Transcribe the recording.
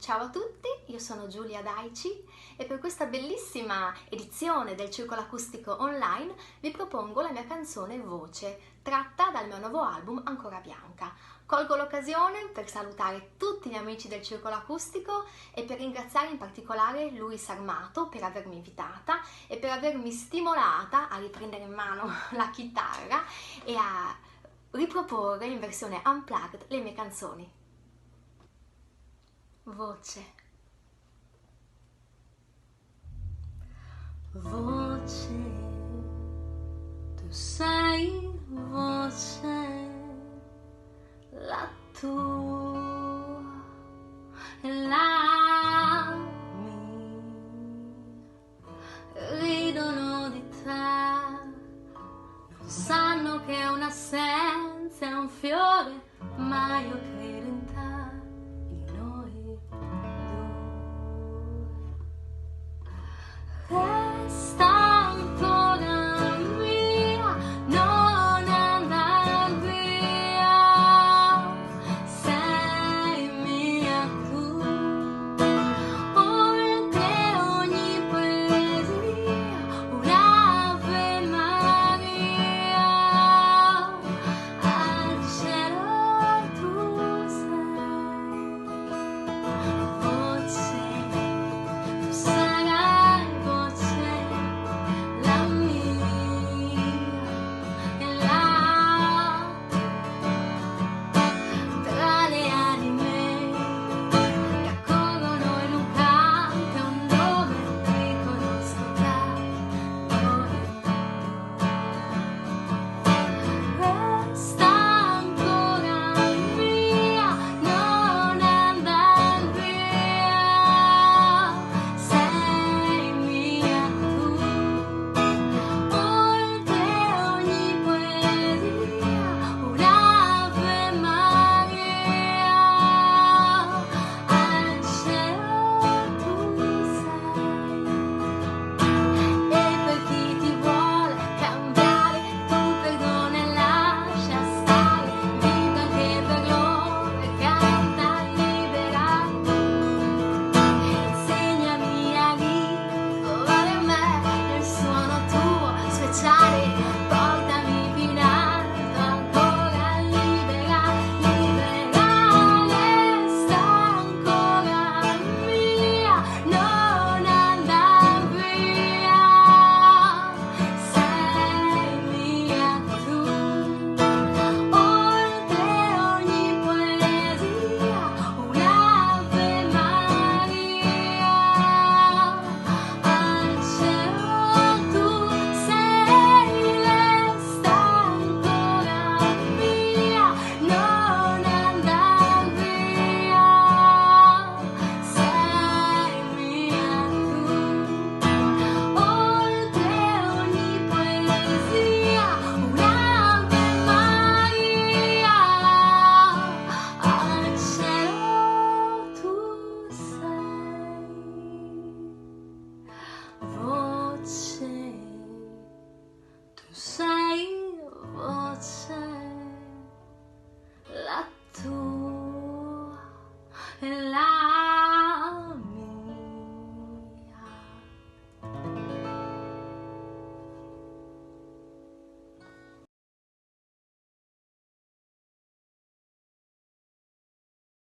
Ciao a tutti, io sono Giulia Daici e per questa bellissima edizione del Circolo Acustico Online vi propongo la mia canzone Voce, tratta dal mio nuovo album Ancora Bianca. Colgo l'occasione per salutare tutti gli amici del Circolo Acustico e per ringraziare in particolare Luis Armato per avermi invitata e per avermi stimolata a riprendere in mano la chitarra e a riproporre in versione unplugged le mie canzoni. Voce. Voce, tu sei voce, la tua e la mia ridono di te, non sanno che un'assenza è un fiore, ma io credo in